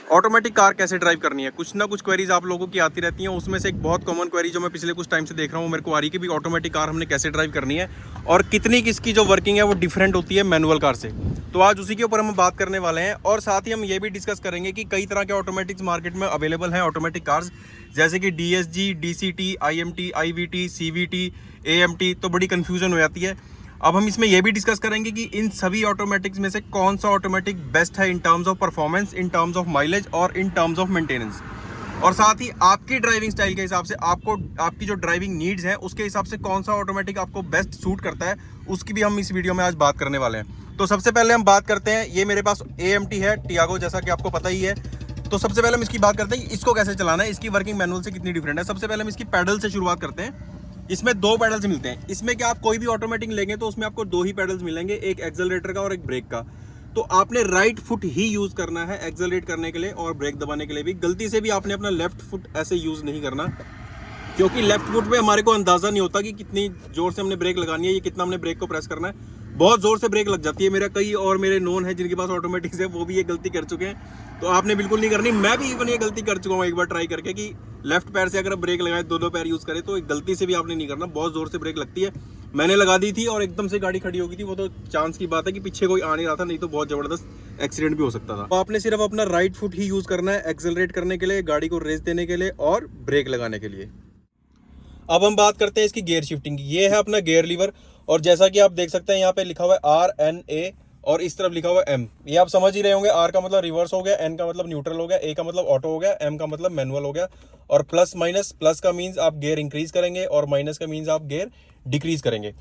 Automatic car कैसे drive करनी है, कुछ ना कुछ क्वेरीज आप लोगों की आती रहती हैं। उसमें से एक बहुत कॉमन क्वेरी जो मैं पिछले कुछ टाइम से देख रहा हूँ मेरे को आ रही है कि भी ऑटोमेटिक कार हमने कैसे ड्राइव करनी है और कितनी किसकी जो वर्किंग है वो डिफरेंट होती है मैनुअल कार से। तो आज उसी के ऊपर हम बात करने वाले हैं और साथ ही हम ये भी डिस्कस करेंगे कि कई तरह के ऑटोमेटिक्स मार्केट में अवेलेबल हैं ऑटोमेटिक कार्स, जैसे कि DSG, DCT, IMT, IVT, CVT, AMT। तो बड़ी कन्फ्यूजन हो जाती है। अब हम इसमें यह भी डिस्कस करेंगे कि इन सभी ऑटोमेटिक्स में से कौन सा ऑटोमेटिक बेस्ट है in terms of performance, in terms of mileage और इन टर्म्स ऑफ मेंटेनेंस। और साथ ही आपकी ड्राइविंग स्टाइल के हिसाब से आपको आपकी जो ड्राइविंग नीड्स हैं उसके हिसाब से कौन सा ऑटोमेटिक आपको बेस्ट सूट करता है, उसकी भी हम इस वीडियो में आज बात करने वाले हैं। तो सबसे पहले हम बात करते हैं, ये मेरे पास AMT है टियागो, जैसा कि आपको पता ही है। तो सबसे पहले हम इसकी बात करते हैं कि इसको कैसे चलाना है, इसकी वर्किंग मैनुअल से कितनी डिफरेंट है। सबसे पहले हम इसकी पैडल से शुरुआत करते हैं। इसमें 2 पैडल्स मिलते हैं। इसमें क्या आप कोई भी ऑटोमेटिक लेंगे तो उसमें आपको 2 ही पैडल्स मिलेंगे, एक एक्सेलरेटर का और एक ब्रेक का। तो आपने राइट फुट ही यूज करना है एक्सेलरेट करने के लिए और ब्रेक दबाने के लिए भी। गलती से भी आपने अपना लेफ्ट फुट ऐसे यूज नहीं करना, क्योंकि लेफ्ट फुट पे हमारे को अंदाजा नहीं होता कि कितनी जोर से हमने ब्रेक लगानी है, ये कितना हमने ब्रेक को प्रेस करना है। बहुत जोर से ब्रेक लग जाती है। मेरा कई और मेरे नोन है जिनके पास ऑटोमेटिक्स है, वो भी ये गलती कर चुके हैं। तो आपने बिल्कुल नहीं करनी। मैं भी इवन ये गलती कर चुका हूँ एक बार ट्राई करके कि लेफ्ट पैर से अगर ब्रेक लगाए, दोनों पैर यूज करें, तो एक गलती से भी आपने नहीं करना। बहुत जोर से ब्रेक लगती है। मैंने लगा दी थी और एकदम से गाड़ी खड़ी हो गई थी। वो तो चांस की बात है कि पीछे कोई आ नहीं रहा था, नहीं तो बहुत जबरदस्त एक्सीडेंट भी हो सकता था। तो आपने सिर्फ अपना राइट फुट ही यूज करना है एक्सेलरेट करने के लिए, गाड़ी को रेस देने के लिए और ब्रेक लगाने के लिए। अब हम बात करते हैं इसकी गियर शिफ्टिंग की। ये है अपना गियर लीवर और जैसा कि आप देख सकते हैं यहाँ पे लिखा हुआ है RNA और इस तरफ लिखा हुआ है M। ये आप समझ ही रहे होंगे, R का मतलब रिवर्स हो गया, N का मतलब न्यूट्रल हो गया, A का मतलब ऑटो हो गया, M का मतलब मैनुअल हो गया। और प्लस माइनस, प्लस का मीन्स आप गियर इंक्रीज करेंगे और माइनस का मीन्स आप गियर डिक्रीज करेंगे।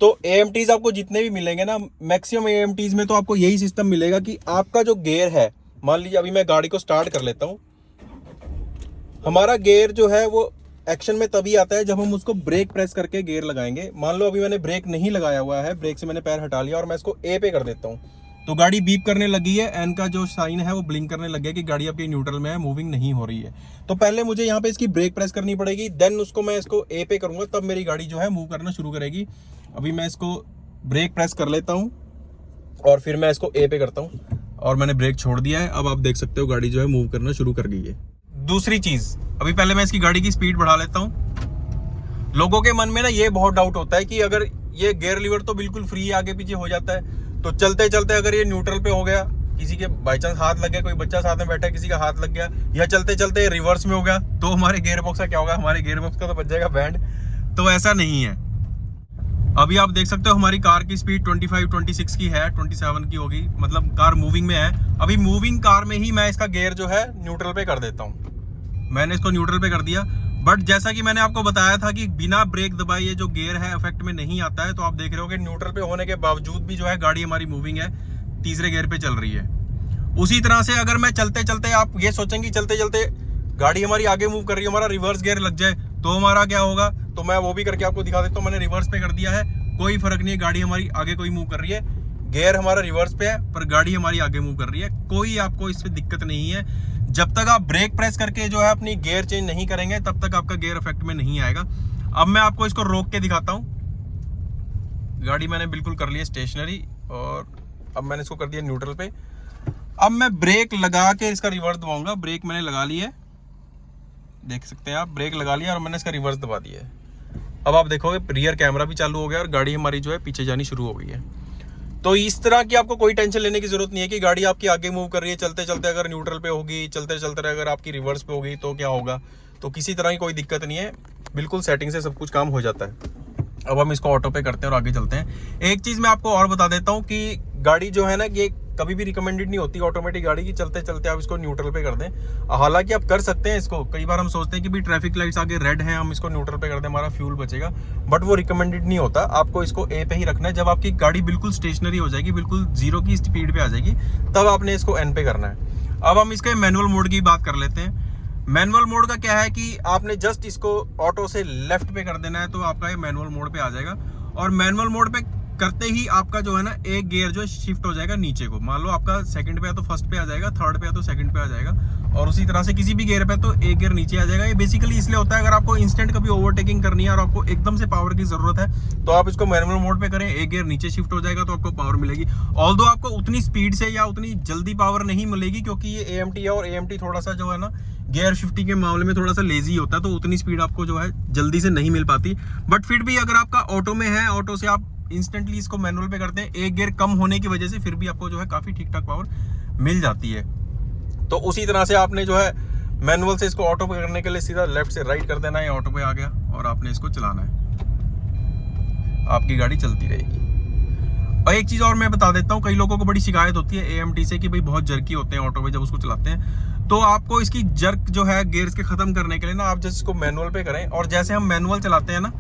तो AMTs आपको जितने भी मिलेंगे ना, मैक्सिमम AMTs में तो आपको यही सिस्टम मिलेगा कि आपका जो गियर है, मान लीजिए अभी मैं गाड़ी को स्टार्ट कर लेता हूँ, हमारा गियर जो है वो एक्शन में तभी आता है जब हम उसको ब्रेक प्रेस करके गियर लगाएंगे। मान लो अभी मैंने ब्रेक नहीं लगाया हुआ है, ब्रेक से मैंने पैर हटा लिया और मैं इसको A पे कर देता हूँ, तो गाड़ी बीप करने लगी है, N का जो साइन है वो ब्लिंक करने लग गया कि गाड़ी आपकी न्यूट्रल में है, मूविंग नहीं हो रही है। तो पहले मुझे यहाँ पे इसकी ब्रेक प्रेस करनी पड़ेगी, देन उसको मैं इसको A पे करूंगा, तब मेरी गाड़ी जो है मूव करना शुरू करेगी। अभी मैं इसको ब्रेक प्रेस कर लेता हूँ और फिर मैं इसको A पे करता हूँ और मैंने ब्रेक छोड़ दिया है। अब आप देख सकते हो गाड़ी जो है मूव करना शुरू कर गई है। दूसरी चीज, अभी पहले मैं इसकी गाड़ी की स्पीड बढ़ा लेता हूँ। लोगों के मन में ना ये बहुत डाउट होता है कि अगर ये गियर लीवर तो बिल्कुल फ्री आगे पीछे हो जाता है, तो चलते चलते अगर ये न्यूट्रल पे हो गया, किसी के बाई चांस हाथ लग गया, कोई बच्चा साथ में बैठा है किसी का हाथ लग गया, या चलते चलते रिवर्स में हो गया, तो हमारे गियर बॉक्स का क्या होगा? हमारे गियर बॉक्स का तो बच जाएगा बैंड। तो ऐसा नहीं है। अभी आप देख सकते हो हमारी कार की स्पीड 25-26 की है, 27 की होगी, मतलब कार मूविंग में है। अभी मूविंग कार में ही मैं इसका गियर जो है न्यूट्रल पे कर देता हूँ। मैंने इसको न्यूट्रल पे कर दिया, बट जैसा कि मैंने आपको बताया था कि बिना ब्रेक दबाए ये जो गियर है इफेक्ट में नहीं आता है। तो आप देख रहे हो कि न्यूट्रल पे होने के बावजूद भी जो है गाड़ी हमारी मूविंग है, तीसरे गियर पे चल रही है। उसी तरह से अगर मैं चलते चलते, आप ये सोचेंगे चलते चलते गाड़ी हमारी आगे मूव कर रही है, हमारा रिवर्स गियर लग जाए तो हमारा क्या होगा? तो मैं वो भी करके आपको दिखा देता हूँ। मैंने रिवर्स पे कर दिया है, कोई फर्क नहीं है, गाड़ी हमारी आगे कोई मूव कर रही है, गियर हमारा रिवर्स पे है पर गाड़ी हमारी आगे मूव कर रही है। कोई आपको इससे दिक्कत नहीं है। जब तक आप ब्रेक प्रेस करके जो है अपनी गियर चेंज नहीं करेंगे तब तक आपका गियर इफेक्ट में नहीं आएगा। अब मैं आपको इसको रोक के दिखाता हूँ। गाड़ी मैंने बिल्कुल कर ली है स्टेशनरी और अब मैंने इसको कर दिया न्यूट्रल पे। अब मैं ब्रेक लगा के इसका रिवर्स दबाऊंगा। ब्रेक मैंने लगा ली है, देख सकते हैं आप, ब्रेक लगा लिया और मैंने इसका रिवर्स दबा दिया है। अब आप देखोगे रियर कैमरा भी चालू हो गया और गाड़ी हमारी जो है पीछे जानी शुरू हो गई है। तो इस तरह की आपको कोई टेंशन लेने की जरूरत नहीं है कि गाड़ी आपकी आगे मूव कर रही है, चलते चलते अगर न्यूट्रल पे होगी, चलते चलते अगर आपकी रिवर्स पे होगी तो क्या होगा। तो किसी तरह की कोई दिक्कत नहीं है, बिल्कुल सेटिंग से सब कुछ काम हो जाता है। अब हम इसको ऑटो पे करते हैं और आगे चलते हैं। एक चीज मैं आपको और बता देता हूँ कि गाड़ी जो है ना, ये कभी भी रिकमेंडेड नहीं होती ऑटोमेटिक गाड़ी की चलते चलते आप इसको न्यूट्रल पे कर दें। हालांकि आप कर सकते हैं इसको, कई बार हम सोचते हैं कि भी ट्रैफिक लाइट्स आगे रेड हैं, हम इसको न्यूट्रल पे कर दें, हमारा फ्यूल बचेगा, बट वो रिकमेंडेड नहीं होता। आपको इसको A पे ही रखना है। जब आपकी गाड़ी बिल्कुल स्टेशनरी हो जाएगी, बिल्कुल 0 की स्पीड पे आ जाएगी, तब आपने इसको N पे करना है। अब हम इसके मैनुअल मोड की बात कर लेते हैं। मैनुअल मोड का क्या है कि आपने जस्ट इसको ऑटो से लेफ्ट पे कर देना है तो आपका ये मैनुअल मोड पे आ जाएगा। और मैनुअल मोड पे करते ही आपका जो है ना एक गियर जो है शिफ्ट हो जाएगा नीचे को। मान लो आपका सेकंड पे है तो फर्स्ट पे आ जाएगा, थर्ड पे है तो सेकंड पे आ जाएगा, और उसी तरह से किसी भी गियर पे तो एक गियर नीचे आ जाएगा। ये बेसिकली इसलिए होता है अगर आपको इंस्टेंट कभी ओवरटेकिंग करनी है और आपको एकदम से पावर की जरूरत है तो आप इसको मैनुअल मोड पे करें, एक गियर नीचे शिफ्ट हो जाएगा तो आपको पावर मिलेगी। ऑल्दो आपको उतनी स्पीड से या उतनी जल्दी पावर नहीं मिलेगी क्योंकि ये AMT है, और AMT थोड़ा सा जो है ना गियर शिफ्टिंग के मामले में थोड़ा सा लेजी होता है, तो उतनी स्पीड आपको जो है जल्दी से नहीं मिल पाती। बट फिर भी अगर आपका ऑटो में है, ऑटो से आप इंस्टेंटली इसको मैनुअल पे करते हैं, एक गियर कम होने की वजह से फिर भी आपको जो है काफी ठीक ठाक पावर मिल जाती है। तो उसी तरह से आपने जो है मैनुअल से इसको ऑटो पे करने के लिए सीधा लेफ्ट से राइट कर देना है, ऑटो पे आ गया और आपने इसको चलाना है, आपकी गाड़ी चलती रहेगी। और एक चीज और मैं बता देता हूँ, कई लोगों को बड़ी शिकायत होती है AMT से कि भाई बहुत जर्की होते हैं ऑटो पे जब उसको चलाते हैं, तो आपको इसकी जर्क जो है गियर्स के खत्म करने के लिए ना आप जैसे इसको मैनुअल पे करें, और जैसे हम मैनुअल चलाते हैं ना,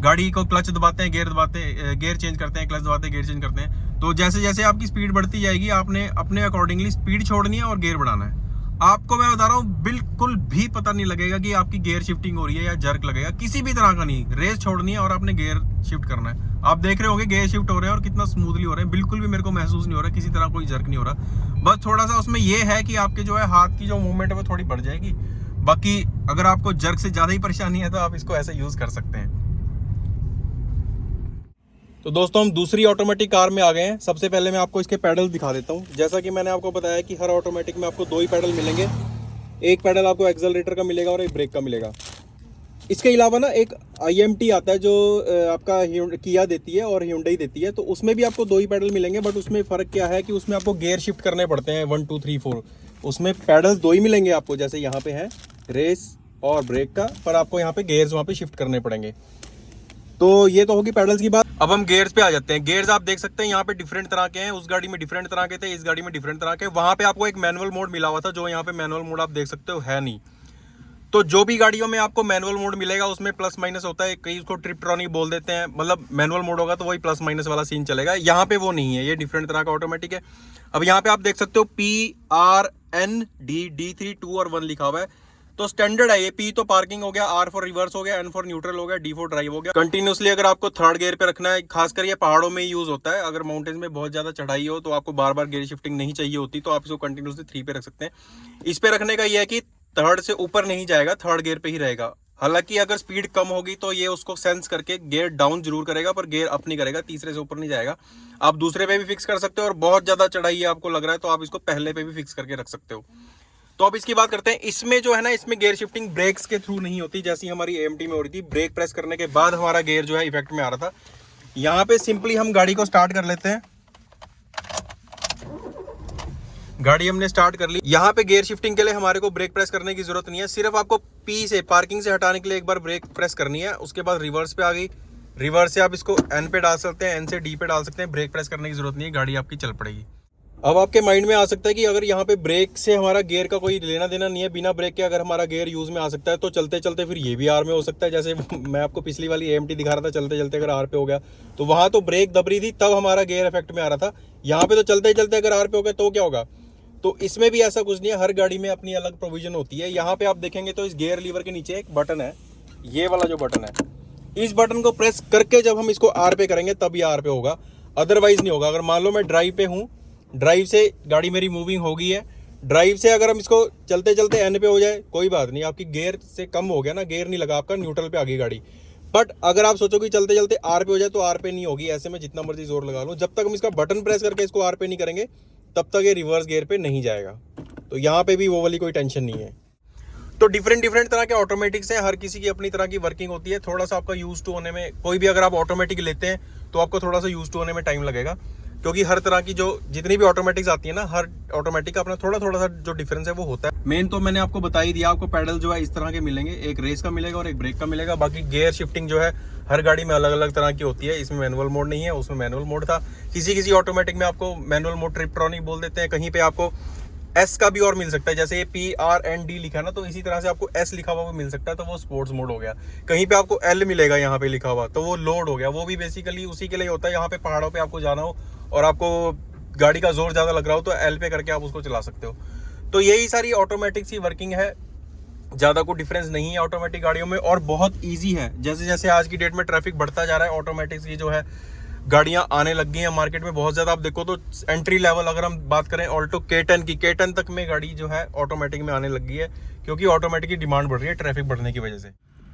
गाड़ी को क्लच दबाते हैं, गियर चेंज करते हैं, क्लच दबाते हैं, गियर चेंज करते हैं, तो जैसे जैसे आपकी स्पीड बढ़ती जाएगी आपने अपने अकॉर्डिंगली स्पीड छोड़नी है और गियर बढ़ाना है। आपको मैं बता रहा हूँ बिल्कुल भी पता नहीं लगेगा कि आपकी गियर शिफ्टिंग हो रही है या जर्क लगेगा, किसी भी तरह का नहीं। रेस छोड़नी है और आपने गियर शिफ्ट करना है। आप देख रहे होंगे गियर शिफ्ट हो रहे हैं और कितना स्मूथली हो रहे हैं, बिल्कुल भी मेरे को महसूस नहीं हो रहा, किसी तरह कोई जर्क नहीं हो रहा। बस थोड़ा सा उसमें यह है कि आपके जो है हाथ की जो मूवमेंट है वो थोड़ी बढ़ जाएगी। बाकी अगर आपको जर्क से ज्यादा ही परेशानी है तो आप इसको ऐसे यूज कर सकते हैं। तो दोस्तों हम दूसरी ऑटोमेटिक कार में आ गए हैं। सबसे पहले मैं आपको इसके पैडल दिखा देता हूं। जैसा कि मैंने आपको बताया कि हर ऑटोमेटिक में आपको दो ही पैडल मिलेंगे, एक पैडल आपको एक्सेलरेटर का मिलेगा और एक ब्रेक का मिलेगा। इसके अलावा ना एक IMT आता है जो आपका किया देती है और Hyundai देती है, तो उसमें भी आपको दो ही पैडल मिलेंगे। बट उसमें फ़र्क क्या है कि उसमें आपको गियर शिफ्ट करने पड़ते हैं 1 2 3 4। उसमें पैडल्स दो ही मिलेंगे आपको, जैसे यहाँ पे है रेस और ब्रेक का, पर आपको यहाँ पे गियर्स वहाँ पे शिफ्ट करने पड़ेंगे। तो ये तो होगी पैडल्स की बात। अब हम गियर्स पे आ जाते हैं। गियर्स आप देख सकते हैं यहाँ पे डिफरेंट तरह के हैं, उस गाड़ी में डिफरेंट तरह के थे, इस गाड़ी में डिफरेंट तरह के। वहां पे आपको एक मैनुअल मोड मिला हुआ था, जो यहाँ पे मैनुअल मोड आप देख सकते हो है नहीं। तो जो भी गाड़ियों में आपको मैनुअल मोड मिलेगा उसमें प्लस माइनस होता है, कई उसको ट्रिपट्रॉनिक बोल देते हैं, मतलब मैनुअल मोड होगा तो वही प्लस माइनस वाला सीन चलेगा। यहाँ पे वो नहीं है, ये डिफरेंट तरह का ऑटोमेटिक है। अब यहाँ पे आप देख सकते हो PRND D3 2 और 1 लिखा हुआ है, तो स्टैंडर्ड है ये। P तो पार्किंग हो गया, R फॉर रिवर्स हो गया, N फॉर न्यूट्रल हो गया, D फॉर ड्राइव हो गया। कंटिन्यूसली अगर आपको थर्ड गियर पे रखना है, खासकर ये पहाड़ों में ही यूज होता है। अगर माउंटेन्स में बहुत ज्यादा चढ़ाई हो तो आपको बार बार गियर शिफ्टिंग नहीं चाहिए होती, तो आप इसको कंटिन्यूसली 3 पे रख सकते हैं। इस पे रखने का ये है कि थर्ड से ऊपर नहीं जाएगा, थर्ड गियर पे ही रहेगा। हालांकि अगर स्पीड कम होगी तो ये उसको सेंस करके गियर डाउन जरूर करेगा, पर गियर अप नहीं करेगा, तीसरे से ऊपर नहीं जाएगा। आप दूसरे पे भी फिक्स कर सकते हो, और बहुत ज्यादा चढ़ाई है आपको लग रहा है तो आप इसको पहले पे भी फिक्स करके रख सकते हो। तो अब इसकी बात करते हैं। इसमें जो है ना, इसमें गियर शिफ्टिंग ब्रेक्स के थ्रू नहीं होती, जैसी हमारी AMT में हो रही थी। ब्रेक प्रेस करने के बाद हमारा गियर जो है इफेक्ट में आ रहा था। यहाँ पे सिंपली हम गाड़ी को स्टार्ट कर लेते हैं। गाड़ी हमने स्टार्ट कर ली। यहाँ पे गियर शिफ्टिंग के लिए हमारे को ब्रेक प्रेस करने की जरूरत नहीं है, सिर्फ आपको P से पार्किंग से हटाने के लिए एक बार ब्रेक प्रेस करनी है। उसके बाद रिवर्स पे आ गई, रिवर्स से आप इसको N पे डाल सकते हैं, N से D पे डाल सकते हैं। ब्रेक प्रेस करने की जरूरत नहीं है, गाड़ी आपकी चल पड़ेगी। अब आपके माइंड में आ सकता है कि अगर यहाँ पे ब्रेक से हमारा गियर का कोई लेना देना नहीं है, बिना ब्रेक के अगर हमारा गियर यूज में आ सकता है तो चलते चलते फिर ये भी R में हो सकता है। जैसे मैं आपको पिछली वाली AMT दिखा रहा था, चलते चलते अगर R पे हो गया तो वहां तो ब्रेक दब रही थी तब हमारा गियर इफेक्ट में आ रहा था। यहाँ पे तो चलते चलते अगर R पे हो गया तो क्या होगा। तो इसमें भी ऐसा कुछ नहीं है, हर गाड़ी में अपनी अलग प्रोविजन होती है। यहाँ पे आप देखेंगे तो इस गियर लीवर के नीचे एक बटन है, ये वाला जो बटन है, इस बटन को प्रेस करके जब हम इसको R पे करेंगे तब ये R पे होगा, अदरवाइज नहीं होगा। अगर मान लो मैं ड्राइव पे हूँ, ड्राइव से गाड़ी मेरी मूविंग हो गई है, ड्राइव से अगर हम इसको चलते चलते N पे हो जाए कोई बात नहीं, आपकी गियर से कम हो गया ना, गियर नहीं लगा आपका, न्यूट्रल पे आ गई गाड़ी। बट अगर आप सोचो कि चलते चलते R पे हो जाए तो R पे नहीं होगी। ऐसे में जितना मर्जी जोर लगा लो, जब तक हम इसका बटन प्रेस करके इसको R पे नहीं करेंगे तब तक ये रिवर्स गियर पे नहीं जाएगा। तो यहाँ पे भी वो वाली कोई टेंशन नहीं है। तो डिफरेंट तरह के ऑटोमेटिक्स हैं, हर किसी की अपनी तरह की वर्किंग होती है। थोड़ा सा आपका यूज टू होने में, कोई भी अगर आप ऑटोमेटिक लेते हैं तो आपको थोड़ा सा यूज टू होने में टाइम लगेगा, क्योंकि हर तरह की जो जितनी भी ऑटोमेटिक्स आती है ना, हर ऑटोमेटिक का अपना थोड़ा सा जो डिफरेंस है वो होता है। मेन तो मैंने आपको बता ही दिया, आपको पैडल जो है इस तरह के मिलेंगे, एक रेस का मिलेगा और एक ब्रेक का मिलेगा। बाकी गियर शिफ्टिंग जो है हर गाड़ी में अलग अलग तरह की होती है। इसमें मैनुअल मोड नहीं है, उसमें मैनुअल मोड था। किसी ऑटोमेटिक में आपको मैनुअल मोड ट्रिपट्रॉनिक बोल देते हैं, कहीं पे आपको S का भी और मिल सकता है, जैसे ये PRND लिखा ना, तो इसी तरह से आपको S लिखा हुआ भी मिल सकता है, तो वो स्पोर्ट्स मोड हो गया। कहीं पे आपको L मिलेगा यहाँ पे लिखा हुआ, तो वो लोड हो गया। वो भी बेसिकली उसी के लिए होता है, यहाँ पे पहाड़ों पे आपको जाना हो और आपको गाड़ी का जोर ज्यादा लग रहा हो तो L पे करके आप उसको चला सकते हो। तो यही सारी ऑटोमेटिक की वर्किंग है, ज्यादा कोई डिफरेंस नहीं है ऑटोमेटिक गाड़ियों में, और बहुत ईजी है। जैसे जैसे आज की डेट में ट्रैफिक बढ़ता जा रहा है, ऑटोमेटिक्स की जो है गाड़ियां आने लग गई हैं मार्केट में बहुत ज़्यादा। आप देखो तो एंट्री लेवल अगर हम बात करें ऑल्टो K10 की, K10 तक में गाड़ी जो है ऑटोमेटिक में आने लग गई है, क्योंकि ऑटोमेटिक की डिमांड बढ़ रही है ट्रैफिक बढ़ने की वजह से।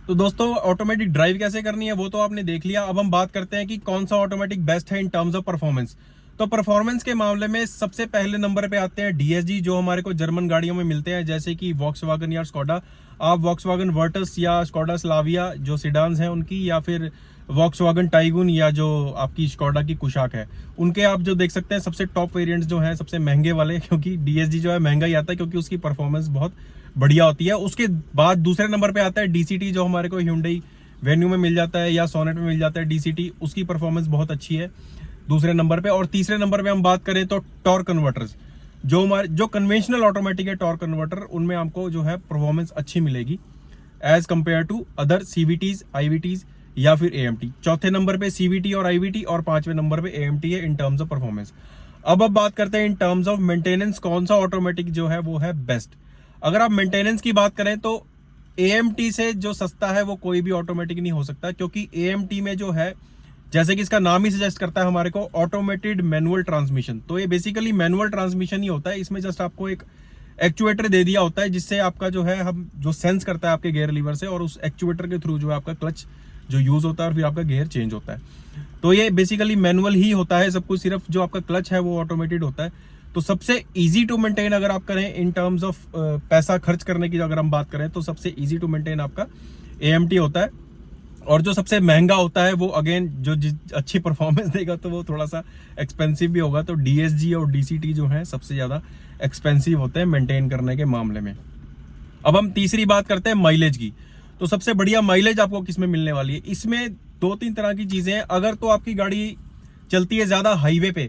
तो दोस्तों ऑटोमेटिक ड्राइव कैसे करनी है वो तो आपने देख लिया। अब हम बात करते हैं कि कौन सा ऑटोमेटिक बेस्ट है इन टर्म्स ऑफ परफॉर्मेंस। तो परफॉर्मेंस के मामले में सबसे पहले नंबर पे आते हैं DSG, जो हमारे को जर्मन गाड़ियों में मिलते हैं, जैसे कि वॉक्सवैगन या स्कोडा। आप वॉक्सवैगन वर्टस या स्कोडा स्लाविया जो सिडान्स हैं उनकी, या फिर वॉक्सवैगन टाइगून या जो आपकी स्कोडा की कुशाक है, उनके आप जो देख सकते हैं सबसे टॉप वेरिएंट्स जो हैं सबसे महंगे वाले, क्योंकि DSG जो है महंगा ही आता है क्योंकि उसकी परफॉर्मेंस बहुत बढ़िया होती है। उसके बाद दूसरे नंबर पे आता है DCT, जो हमारे को Hyundai वेन्यू में मिल जाता है या सोनेट में मिल जाता है DCT, उसकी परफॉर्मेंस बहुत अच्छी है दूसरे नंबर पे। और तीसरे नंबर पे हम बात करें तो टॉर्क कन्वर्टर्स, जो हमारे जो कन्वेंशनल ऑटोमेटिक है टॉर्क कन्वर्टर, उनमें हमको जो है परफॉर्मेंस अच्छी मिलेगी as compare to other CVTs, IVTs या फिर AMT। चौथे नंबर पे CVT और IVT, और पांचवें नंबर पे AMT है इन टर्म्स ऑफ परफॉर्मेंस। अब बात करते हैं इन टर्म्स ऑफ मेंटेनेंस, कौन सा ऑटोमेटिक जो है वो है बेस्ट। अगर आप मेंटेनेंस की बात करें तो AMT से जो सस्ता है वो कोई भी ऑटोमेटिक नहीं हो सकता, क्योंकि AMT में जो है, जैसे कि इसका नाम ही सजेस्ट करता है हमारे को, ऑटोमेटेड मैनुअल ट्रांसमिशन। तो ये बेसिकली मैनुअल ट्रांसमिशन ही होता है। इसमें जस्ट आपको एक एक्चुएटर दे दिया होता है, जिससे आपका जो है हम जो सेंस करता है आपके गियर लीवर से, और उस एक्चुएटर के थ्रू जो है आपका क्लच जो यूज होता है और फिर आपका गियर चेंज होता है। तो ये बेसिकली मैनुअल ही होता है सब कुछ, सिर्फ जो आपका क्लच है वो ऑटोमेटेड होता है। तो सबसे इजी टू मेंटेन अगर आप करें इन टर्म्स ऑफ पैसा खर्च करने की अगर हम बात करें, तो सबसे इजी टू मेंटेन आपका AMT होता है। और जो सबसे महंगा होता है वो अगेन जो अच्छी परफॉर्मेंस देगा तो वो थोड़ा सा एक्सपेंसिव भी होगा। तो DSG और DCT जो है सबसे ज़्यादा एक्सपेंसिव होते हैं मेंटेन करने के मामले में। अब हम तीसरी बात करते हैं माइलेज की। तो सबसे बढ़िया माइलेज आपको किसमें मिलने वाली है, इसमें 2-3 तरह की चीज़ें हैं। अगर तो आपकी गाड़ी चलती है ज़्यादा हाईवे पे,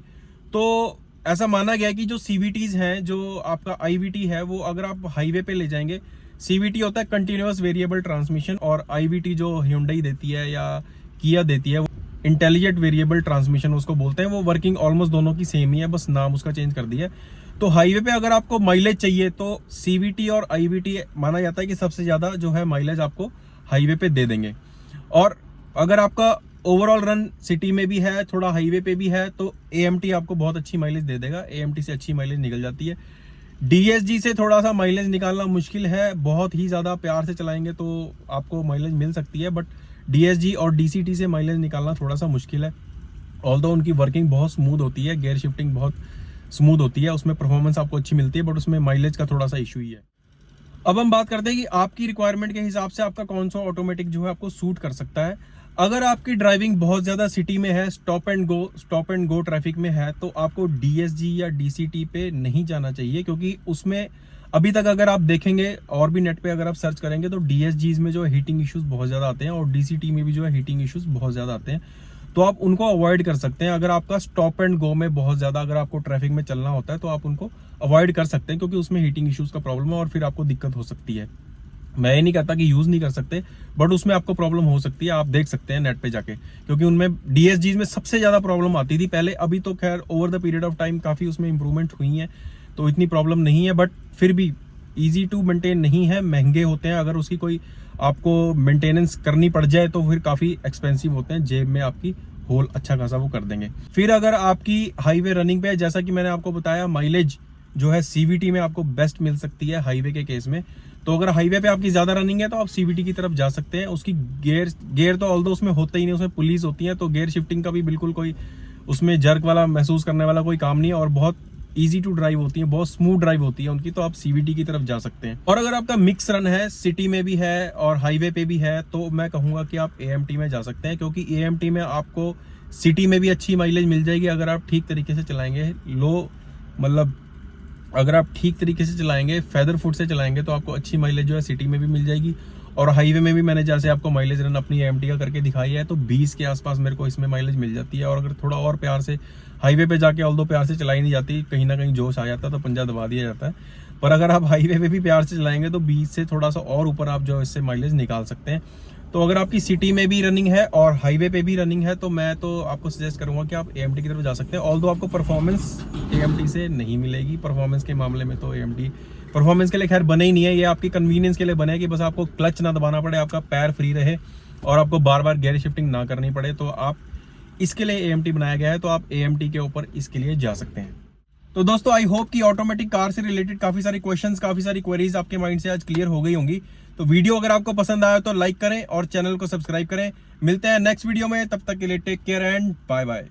तो ऐसा माना गया है कि जो CVTs हैं, जो आपका IVT है, वो अगर आप हाईवे पे ले जाएंगे, CVT होता है कंटिन्यूअस वेरिएबल ट्रांसमिशन, और IVT जो Hyundai देती है या Kia देती है, इंटेलिजेंट वेरिएबल ट्रांसमिशन उसको बोलते हैं। वो वर्किंग ऑलमोस्ट दोनों की सेम ही है, बस नाम उसका चेंज कर दिया है। तो हाईवे पे अगर आपको माइलेज चाहिए तो CVT और IVT माना जाता है कि सबसे ज़्यादा जो है माइलेज आपको हाईवे पे दे देंगे। और अगर आपका ओवरऑल रन सिटी में भी है, थोड़ा हाईवे पे भी है, तो AMT आपको बहुत अच्छी माइलेज दे देगा। AMT से अच्छी माइलेज निकल जाती है। DSG से थोड़ा सा माइलेज निकालना मुश्किल है, बहुत ही ज़्यादा प्यार से चलाएंगे तो आपको माइलेज मिल सकती है, बट DSG और DCT से माइलेज निकालना थोड़ा सा मुश्किल है। ऑल्दो उनकी वर्किंग बहुत स्मूथ होती है, गियर शिफ्टिंग बहुत स्मूथ होती है, उसमें परफॉर्मेंस आपको अच्छी मिलती है, बट उसमें माइलेज का थोड़ा सा इशू ही है। अब हम बात करते हैं कि आपकी रिक्वायरमेंट के हिसाब से आपका कौन सा ऑटोमेटिक जो है आपको सूट कर सकता है। अगर आपकी ड्राइविंग बहुत ज़्यादा सिटी में है, स्टॉप एंड गो ट्रैफिक में है, तो आपको DSG या DCT पे नहीं जाना चाहिए, क्योंकि उसमें अभी तक अगर आप देखेंगे और भी नेट पे अगर आप सर्च करेंगे तो DSGs में जो है हीटिंग इश्यूज बहुत ज़्यादा आते हैं, और DCT में भी जो है हीटिंग इश्यूज बहुत ज़्यादा आते हैं। तो आप उनको अवॉइड कर सकते हैं। अगर आपका स्टॉप एंड गो में बहुत ज़्यादा अगर आपको ट्रैफिक में चलना होता है तो आप उनको अवॉइड कर सकते हैं, क्योंकि उसमें हीटिंग इश्यूज का प्रॉब्लम है और फिर आपको दिक्कत हो सकती है। मैं ये नहीं कहता कि यूज़ नहीं कर सकते, बट उसमें आपको प्रॉब्लम हो सकती है, आप देख सकते हैं नेट पे जाके, क्योंकि उनमें DSGs में सबसे ज़्यादा प्रॉब्लम आती थी पहले। अभी तो खैर over the period of time काफ़ी उसमें इंप्रूवमेंट हुई है, तो इतनी प्रॉब्लम नहीं है, बट फिर भी ईजी टू मेंटेन नहीं है, महंगे होते हैं। अगर उसकी कोई आपको मेंटेनेंस करनी पड़ जाए तो फिर काफ़ी एक्सपेंसिव होते हैं, जेब में आपकी होल अच्छा खासा वो कर देंगे। फिर अगर आपकी हाईवे रनिंग पे है, जैसा कि मैंने आपको बताया, माइलेज जो है CVT में आपको बेस्ट मिल सकती है हाईवे के केस में। तो अगर हाईवे पे आपकी ज़्यादा रनिंग है तो आप CVT की तरफ जा सकते हैं। उसकी गेयर तो ऑल्दो उसमें होता ही नहीं, उसमें पुलिस होती है, तो गेयर शिफ्टिंग का भी बिल्कुल कोई उसमें जर्क वाला महसूस करने वाला कोई काम नहीं है, और बहुत ईजी टू ड्राइव होती है, बहुत स्मूथ ड्राइव होती है उनकी, तो आप CVT की तरफ जा सकते हैं। और अगर आपका मिक्स रन है, सिटी में भी है और हाईवे पे भी है, तो मैं कहूँगा कि आप AMT में जा सकते हैं, क्योंकि AMT में आपको सिटी में भी अच्छी माइलेज मिल जाएगी अगर आप ठीक तरीके से चलाएंगे। मतलब अगर आप ठीक तरीके से चलाएंगे, फेदर फुट से चलाएंगे, तो आपको अच्छी माइलेज जो है सिटी में भी मिल जाएगी। और हाईवे में भी मैंने जैसे आपको माइलेज रन अपनी AMT का करके दिखाई है, तो 20 के आसपास मेरे को इसमें माइलेज मिल जाती है। और अगर थोड़ा और प्यार से हाईवे पे जाके, ऑल्दो प्यार से चलाई नहीं जाती, कहीं ना कहीं जोश आ जाता है तो पंजा दबा दिया जाता है, पर अगर आप हाईवे पे भी प्यार से चलाएंगे तो 20 से थोड़ा सा और ऊपर आप जो इससे माइलेज निकाल सकते हैं। तो अगर आपकी सिटी में भी रनिंग है और हाईवे पे भी रनिंग है, तो मैं तो आपको सजेस्ट करूंगा कि आप AMT की तरफ जा सकते हैं। ऑल्दो आपको परफॉर्मेंस AMT से नहीं मिलेगी, परफॉर्मेंस के मामले में तो AMT परफॉर्मेंस के लिए खैर बने ही नहीं है, ये आपकी कन्वीनियंस के लिए बने कि बस आपको क्लच ना दबाना पड़े, आपका पैर फ्री रहे और आपको बार बार गियर शिफ्टिंग ना करनी पड़े। तो आप इसके लिए AMT बनाया गया है, तो आप AMT के ऊपर इसके लिए जा सकते हैं। तो दोस्तों आई होप कि ऑटोमेटिक कार से रिलेटेड काफी सारी क्वेश्चंस, काफी सारी क्वेरीज आपके माइंड से आज क्लियर हो गई होंगी। तो वीडियो अगर आपको पसंद आया तो लाइक करें और चैनल को सब्सक्राइब करें। मिलते हैं नेक्स्ट वीडियो में, तब तक के लिए take care and bye bye.